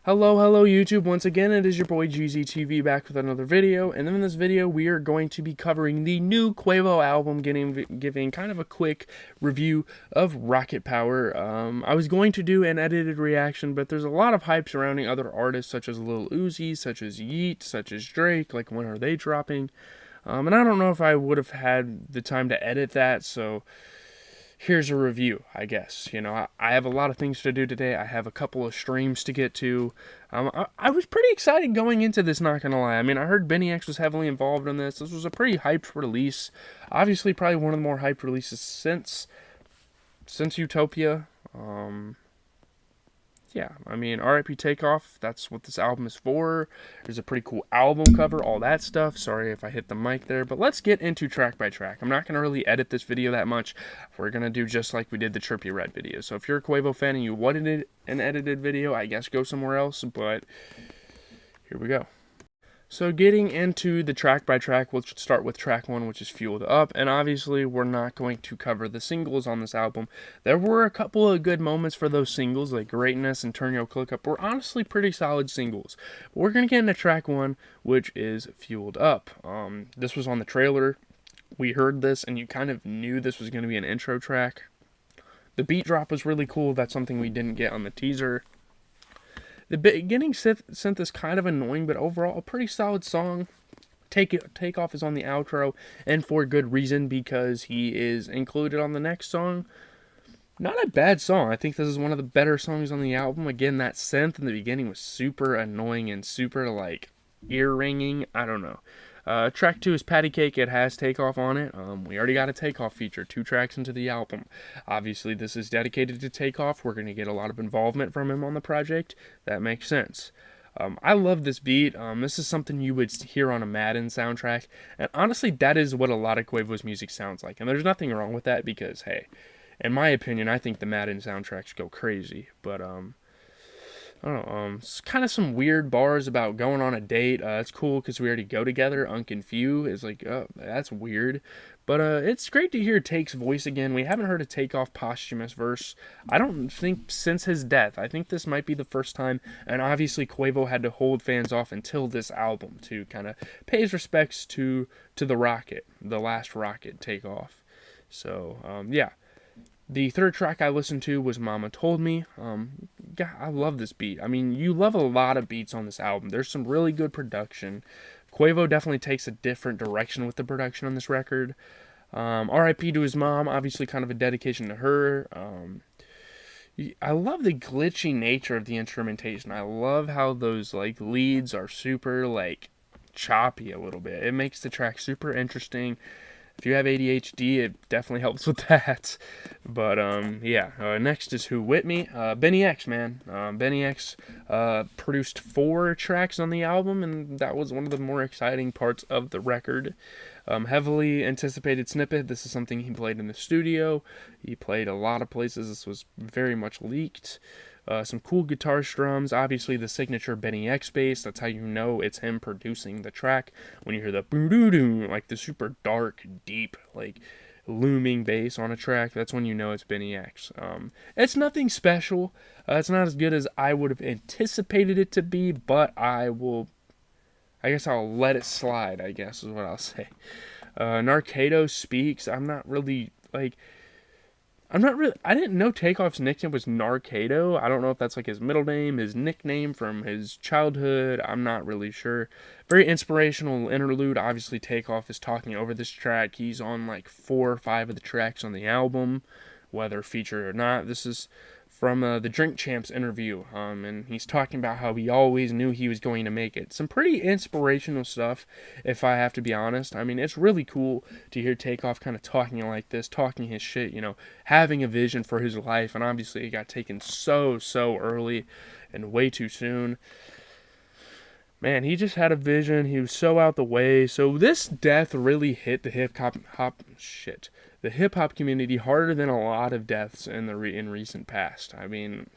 Hello YouTube. Once again, it is your boy GZTV back with another video, and in this video we are going to be covering the new Quavo album, giving kind of a quick review of Rocket Power. I was going to do an edited reaction, but there's a lot of hype surrounding other artists such as Lil Uzi, such as Yeet, such as Drake, like when are they dropping? And I don't know if I would have had the time to edit that, so here's a review, I guess. I have a lot of things to do today. I have a couple of streams to get to. I was pretty excited going into this, not gonna lie. I mean, I heard Benny X was heavily involved in this. This was a pretty hyped release. Obviously, probably one of the more hyped releases since Utopia. Yeah, I mean, R.I.P. Takeoff, that's what this album is for. There's a pretty cool album cover, all that stuff. Sorry if I hit the mic there, but let's get into track by track. I'm not going to really edit this video that much. We're going to do just like we did the Trippie Redd video. So if you're a Quavo fan and you wanted an edited video, I guess go somewhere else, but here we go. So getting into the track by track, we'll start with track 1, which is Fueled Up, and obviously we're not going to cover the singles on this album. There were a couple of good moments for those singles, like Greatness and Turn Your Click Up were honestly pretty solid singles. But we're going to get into track 1, which is Fueled Up. This was on the trailer. We heard this, and you kind of knew this was going to be an intro track. The beat drop was really cool. That's something we didn't get on the teaser. The beginning synth is kind of annoying, but overall a pretty solid song. Takeoff is on the outro, and for good reason, because he is included on the next song. Not a bad song. I think this is one of the better songs on the album. Again, that synth in the beginning was super annoying and super, like, ear-ringing. I don't know. Track 2 is Patty Cake. It has Takeoff on it. We already got a Takeoff feature 2 tracks into the album. Obviously, this is dedicated to Takeoff. We're going to get a lot of involvement from him on the project. That makes sense. I love this beat. This is something you would hear on a Madden soundtrack. And honestly, that is what a lot of Quavo's music sounds like. And there's nothing wrong with that because, hey, in my opinion, I think the Madden soundtracks go crazy. But, I don't know, it's kind of some weird bars about going on a date. It's cool because we already go together. Unk and Few is like, oh, that's weird. But it's great to hear Take's voice again. We haven't heard a Takeoff posthumous verse, I don't think, since his death. I think this might be the first time. And obviously Quavo had to hold fans off until this album to kind of pay his respects to the Rocket, the last Rocket, Takeoff. So, yeah. The third track I listened to was Mama Told Me. Yeah, I love this beat. I mean, you love a lot of beats on this album. There's some really good production. Quavo definitely takes a different direction with the production on this record. R.I.P. to his mom, obviously kind of a dedication to her. I love the glitchy nature of the instrumentation. I love how those, like, leads are super, like, choppy a little bit. It makes the track super interesting. If you have ADHD, it definitely helps with that. But, yeah. Next is Who With Me? Benny X, man. Benny X produced 4 tracks on the album, and that was one of the more exciting parts of the record. Heavily anticipated snippet. This is something he played in the studio. He played a lot of places. This was very much leaked. Some cool guitar strums, obviously the signature Benny X bass. That's how you know it's him producing the track. When you hear the boo-doo-doo, like the super dark, deep, like looming bass on a track, that's when you know it's Benny X. It's nothing special. It's not as good as I would have anticipated it to be, but I guess I'll let it slide, I guess is what I'll say. Narcado Speaks. I didn't know Takeoff's nickname was Narcado. I don't know if that's like his middle name, his nickname from his childhood. I'm not really sure. Very inspirational interlude. Obviously, Takeoff is talking over this track. He's on like 4 or 5 of the tracks on the album, whether featured or not. This is from the Drink Champs interview, and he's talking about how he always knew he was going to make it. Some pretty inspirational stuff, if I have to be honest. I mean, it's really cool to hear Takeoff kind of talking like this, talking his shit, having a vision for his life, and obviously it got taken so early and way too soon. Man, he just had a vision. He was so out the way. So this death really hit the hip hop community harder than a lot of deaths in recent past. I mean,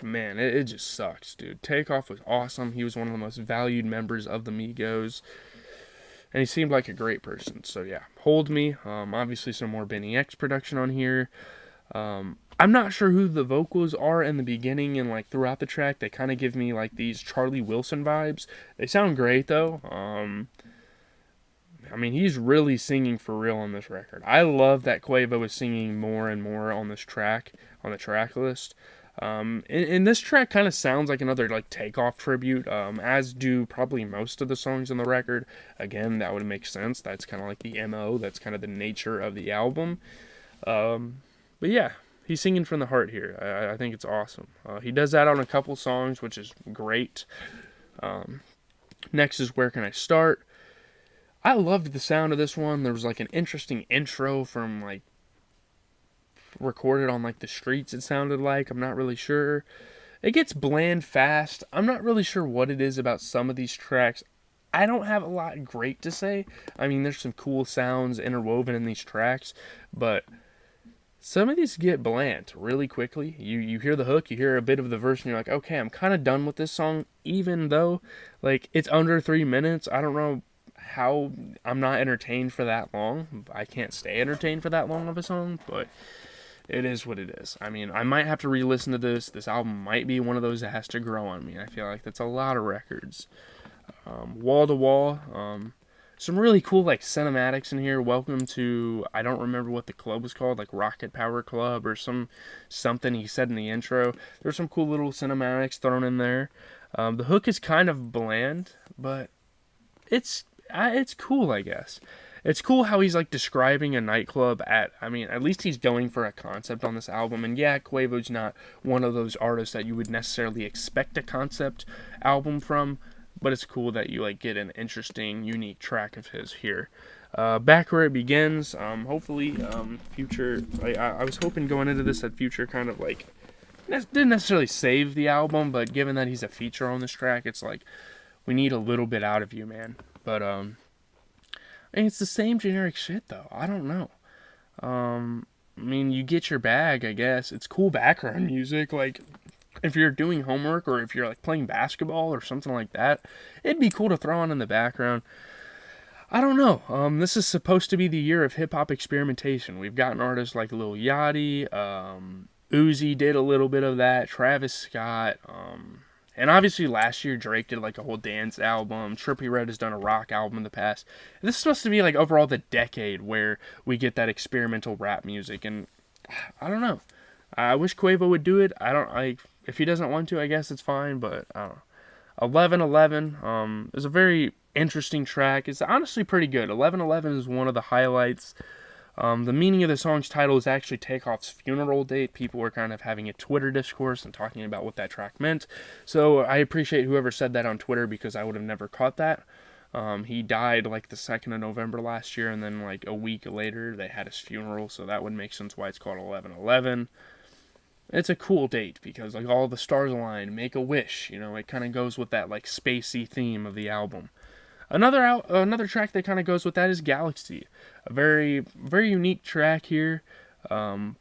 man, it just sucks, dude. Takeoff was awesome. He was one of the most valued members of the Migos, and he seemed like a great person. So yeah, Hold Me. Obviously some more Benny X production on here. I'm not sure who the vocals are in the beginning and like throughout the track. They kind of give me like these Charlie Wilson vibes. They sound great though. I mean, he's really singing for real on this record. I love that Quavo is singing more and more on this track, on the track list. And this track kind of sounds like another like Takeoff tribute, as do probably most of the songs on the record. Again, that would make sense. That's kind of like the MO. That's kind of the nature of the album. But yeah, he's singing from the heart here. I think it's awesome. He does that on a couple songs, which is great. Next is Where Can I Start? I loved the sound of this one. There was like an interesting intro from like recorded on like the streets, it sounded like. I'm not really sure. It gets bland fast. I'm not really sure what it is about some of these tracks. I don't have a lot great to say. I mean, there's some cool sounds interwoven in these tracks, but some of these get bland really quickly. You hear the hook, you hear a bit of the verse, and you're like, okay, I'm kind of done with this song, even though like it's under 3 minutes. I don't know how I'm not entertained for that long. I can't stay entertained for that long of a song, but it is what it is. I mean, I might have to re-listen to this. This album might be one of those that has to grow on me. I feel like that's a lot of records. Wall to Wall. Some really cool like cinematics in here. Welcome to, I don't remember what the club was called, like Rocket Power Club or something he said in the intro. There's some cool little cinematics thrown in there. The hook is kind of bland, but it's cool, I guess. It's cool how he's like describing a nightclub I mean, at least he's going for a concept on this album. And yeah, Quavo's not one of those artists that you would necessarily expect a concept album from, but it's cool that you like get an interesting, unique track of his here. Back Where It Begins, hopefully, Future, I was hoping going into this that Future kind of like, didn't necessarily save the album, but given that he's a feature on this track, it's like, we need a little bit out of you, man. But, I mean, it's the same generic shit, though. I don't know. I mean, you get your bag, I guess. It's cool background music. Like, if you're doing homework or if you're, like, playing basketball or something like that, it'd be cool to throw on in the background. I don't know. This is supposed to be the year of hip-hop experimentation. We've gotten artists like Lil Yachty. Uzi did a little bit of that. Travis Scott. And obviously last year Drake did like a whole dance album. Trippie Redd has done a rock album in the past. This is supposed to be like overall the decade where we get that experimental rap music. And I don't know. I wish Quavo would do it. If he doesn't want to, I guess it's fine. But I don't know. 1111 is a very interesting track. It's honestly pretty good. 1111 is one of the highlights. The meaning of the song's title is actually Takeoff's funeral date. People were kind of having a Twitter discourse and talking about what that track meant. So I appreciate whoever said that on Twitter because I would have never caught that. He died like the 2nd of November last year, and then like a week later they had his funeral, so that would make sense why it's called 1111. It's a cool date because like all the stars align, make a wish, it kind of goes with that like spacey theme of the album. Another track that kind of goes with that is Galaxy, a very very unique track here,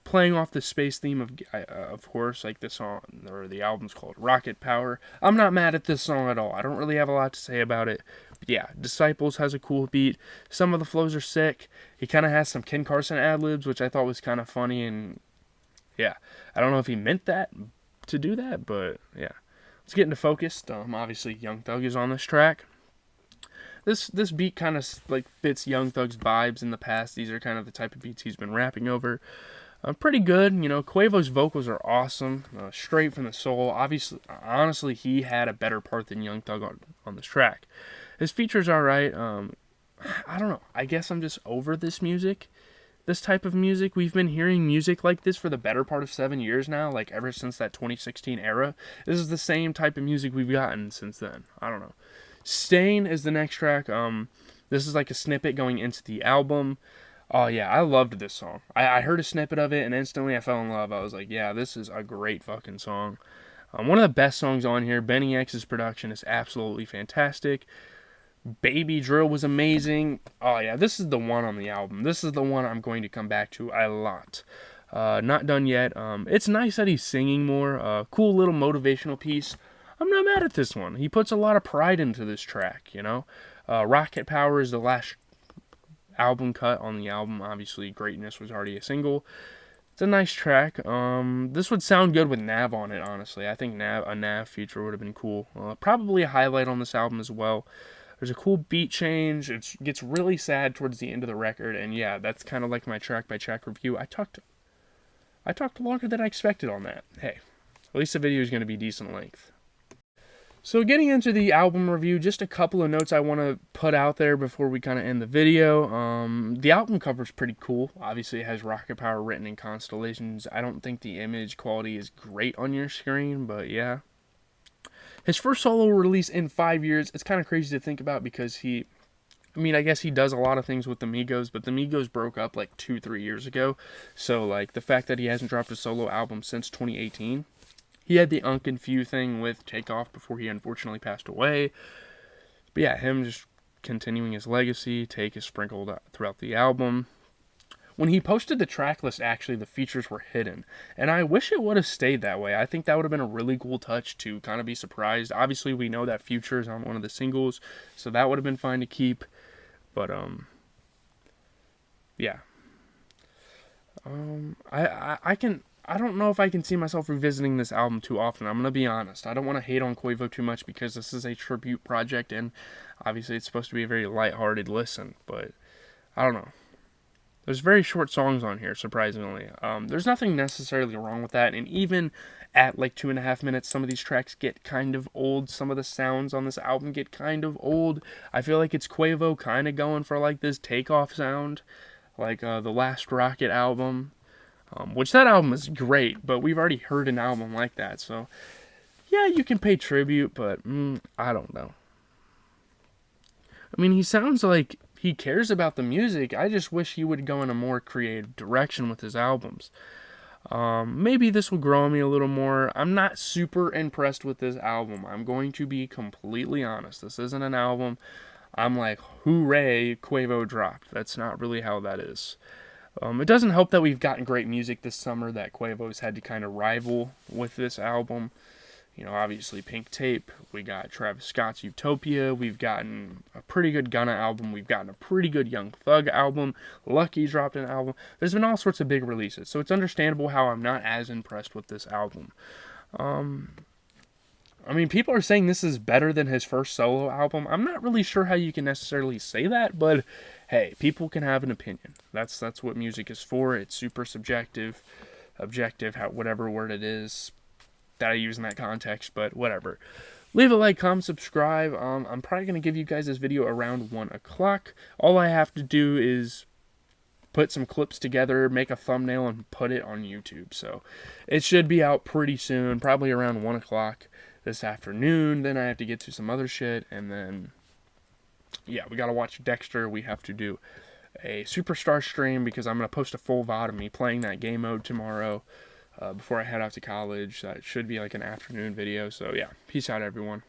playing off the space theme of course, like the song or the album's called Rocket Power. I'm not mad at this song at all. I don't really have a lot to say about it. But yeah, Disciples has a cool beat. Some of the flows are sick. He kind of has some Ken Carson ad-libs, which I thought was kind of funny, and yeah, I don't know if he meant that to do that, but yeah. Let's get into Focused. Obviously Young Thug is on this track. This beat kind of like fits Young Thug's vibes in the past. These are kind of the type of beats he's been rapping over. Pretty good. Quavo's vocals are awesome, straight from the soul. Obviously, honestly, he had a better part than Young Thug on this track. His features are right. I don't know. I guess I'm just over this music. This type of music. We've been hearing music like this for the better part of 7 years now, like ever since that 2016 era. This is the same type of music we've gotten since then. I don't know. Stain is the next track. This is like a snippet going into the album. Oh yeah, I loved this song. I heard a snippet of it and instantly I fell in love. I was like, yeah, this is a great fucking song. One of the best songs on here. Benny X's production is absolutely fantastic. Baby Drill was amazing. Oh yeah, this is the one on the album. This is the one I'm going to come back to a lot. Not done yet. It's nice that he's singing more. Cool little motivational piece. I'm not mad at this one. He puts a lot of pride into this track, Rocket Power is the last album cut on the album. Obviously, Greatness was already a single. It's a nice track. This would sound good with Nav on it, honestly. I think a Nav feature would have been cool. Probably a highlight on this album as well. There's a cool beat change. It gets really sad towards the end of the record, and yeah, that's kind of like my track-by-track review. I talked longer than I expected on that. Hey, at least the video is going to be decent length. So getting into the album review, just a couple of notes I want to put out there before we kind of end the video. The album cover is pretty cool. Obviously, it has rocket power written in constellations. I don't think the image quality is great on your screen, but yeah. His first solo release in 5 years, it's kind of crazy to think about because I guess he does a lot of things with the Migos, but the Migos broke up like 2-3 years ago. So, like, the fact that he hasn't dropped a solo album since 2018. He had the Unconfused thing with Takeoff before he unfortunately passed away. But yeah, him just continuing his legacy. Take is sprinkled throughout the album. When he posted the track list, actually, the features were hidden. And I wish it would have stayed that way. I think that would have been a really cool touch to kind of be surprised. Obviously, we know that Future is on one of the singles, so that would have been fine to keep. But, yeah. I don't know if I can see myself revisiting this album too often. I'm going to be honest. I don't want to hate on Quavo too much because this is a tribute project, and obviously it's supposed to be a very lighthearted listen, but I don't know. There's very short songs on here, surprisingly. There's nothing necessarily wrong with that, and even at like 2.5 minutes, some of these tracks get kind of old. Some of the sounds on this album get kind of old. I feel like it's Quavo kind of going for like this Takeoff sound, like the last Rocket album, which that album is great, but we've already heard an album like that, so yeah, you can pay tribute, but I don't know. I mean, he sounds like he cares about the music. I just wish he would go in a more creative direction with his albums. Maybe this will grow on me a little more. I'm not super impressed with this album. I'm going to be completely honest. This isn't an album I'm like, hooray, Quavo dropped. That's not really how that is. It doesn't help that we've gotten great music this summer that Quavo's had to kind of rival with this album. You know, obviously Pink Tape, we got Travis Scott's Utopia, we've gotten a pretty good Gunna album, we've gotten a pretty good Young Thug album, Lucky dropped an album. There's been all sorts of big releases, so it's understandable how I'm not as impressed with this album. I mean, people are saying this is better than his first solo album. I'm not really sure how you can necessarily say that, but hey, people can have an opinion. That's what music is for. It's super subjective, objective, whatever word it is that I use in that context, but whatever. Leave a like, comment, subscribe. I'm probably going to give you guys this video around 1 o'clock. All I have to do is put some clips together, make a thumbnail, and put it on YouTube. So it should be out pretty soon, probably around 1 o'clock this afternoon. Then I have to get to some other shit, and then, yeah, we got to watch Dexter. We have to do a Superstar stream because I'm going to post a full VOD of me playing that game mode tomorrow. Before I head off to college. It should be like an afternoon video. So yeah, peace out, everyone.